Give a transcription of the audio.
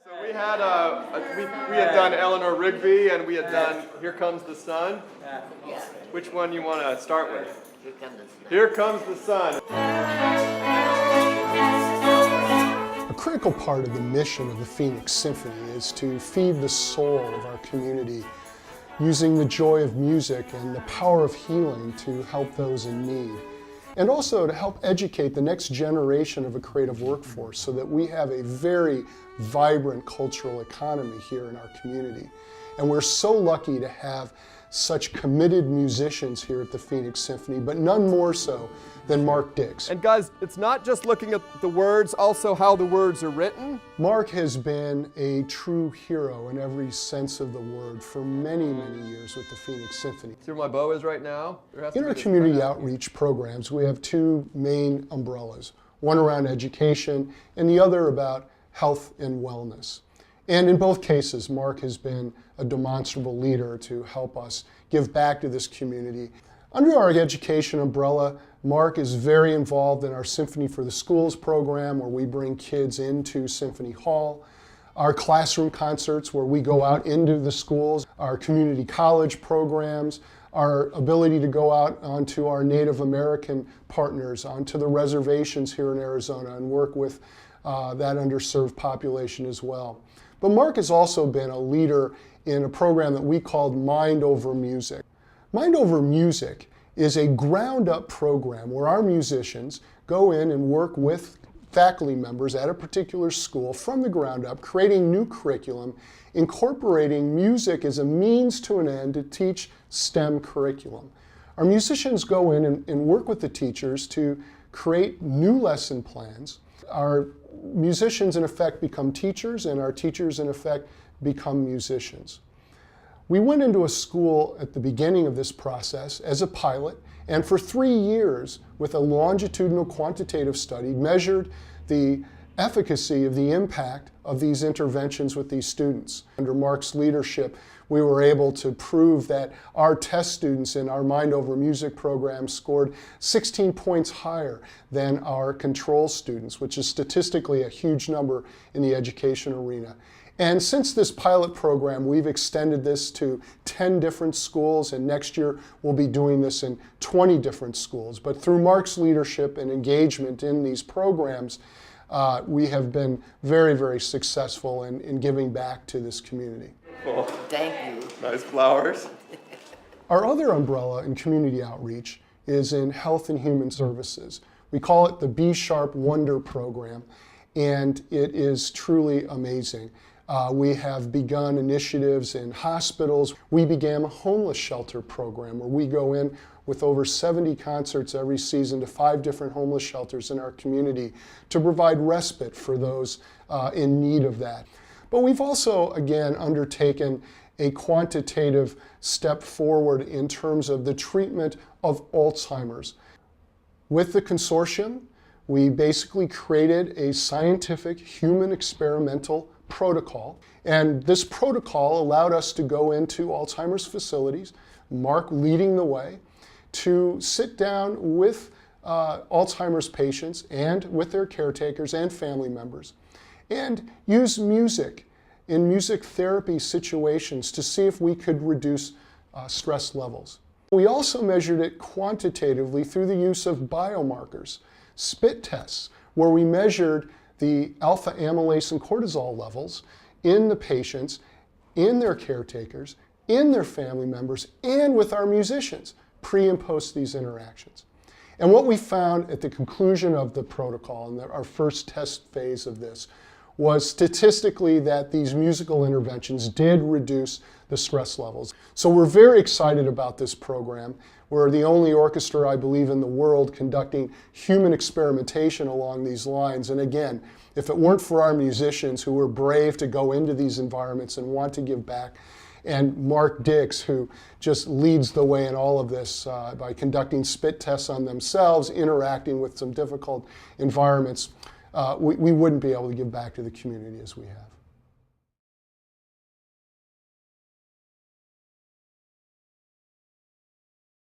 So we had we had done Eleanor Rigby and we had done Here Comes the Sun. Yeah. Which one you want to start with? Here comes the sun. Here Comes the Sun. A critical part of the mission of the Phoenix Symphony is to feed the soul of our community using the joy of music and the power of healing to help those in need. And also to help educate the next generation of a creative workforce so that we have a very vibrant cultural economy here in our community. And we're so lucky to have such committed musicians here at the Phoenix Symphony, but none more so than Mark Dix. And guys, it's not just looking at the words, also how the words are written. Mark has been a true hero in every sense of the word for many, many years with the Phoenix Symphony. See where my bow is right now? In our community outreach programs, we have two main umbrellas, one around education and the other about health and wellness. And in both cases, Mark has been a demonstrable leader to help us give back to this community. Under our education umbrella, Mark is very involved in our Symphony for the Schools program, where we bring kids into Symphony Hall, our classroom concerts where we go out into the schools, our community college programs, our ability to go out onto our Native American partners, onto the reservations here in Arizona and work with that underserved population as well. But Mark has also been a leader in a program that we called Mind Over Music. Mind Over Music is a ground-up program where our musicians go in and work with faculty members at a particular school from the ground up, creating new curriculum, incorporating music as a means to an end to teach STEM curriculum. Our musicians go in and work with the teachers to create new lesson plans. Our musicians, in effect, become teachers, and our teachers, in effect, become musicians. We went into a school at the beginning of this process as a pilot, and for 3 years, with a longitudinal quantitative study, measured the efficacy of the impact of these interventions with these students. Under Mark's leadership, we were able to prove that our test students in our Mind Over Music program scored 16 points higher than our control students, which is statistically a huge number in the education arena. And since this pilot program, we've extended this to 10 different schools, and next year we'll be doing this in 20 different schools. But through Mark's leadership and engagement in these programs, we have been very, very successful in giving back to this community. Cool. Thank you. Nice flowers. Our other umbrella in community outreach is in health and human services. We call it the Be Sharp Wonder program, and it is truly amazing. We have begun initiatives in hospitals. We began a homeless shelter program where we go in with over 70 concerts every season to 5 different homeless shelters in our community to provide respite for those in need of that. But we've also, again, undertaken a quantitative step forward in terms of the treatment of Alzheimer's. With the consortium, we basically created a scientific human experimental protocol, and this protocol allowed us to go into Alzheimer's facilities, Mark leading the way, to sit down with Alzheimer's patients and with their caretakers and family members, and use music in music therapy situations to see if we could reduce stress levels. We also measured it quantitatively through the use of biomarkers, spit tests, where we measured the alpha amylase and cortisol levels in the patients, in their caretakers, in their family members, and with our musicians, pre and post these interactions. And what we found at the conclusion of the protocol, and our first test phase of this, was statistically that these musical interventions did reduce the stress levels. So we're very excited about this program. We're the only orchestra, I believe, in the world conducting human experimentation along these lines. And again, if it weren't for our musicians who were brave to go into these environments and want to give back, and Mark Dix, who just leads the way in all of this by conducting spit tests on themselves, interacting with some difficult environments, we wouldn't be able to give back to the community as we have.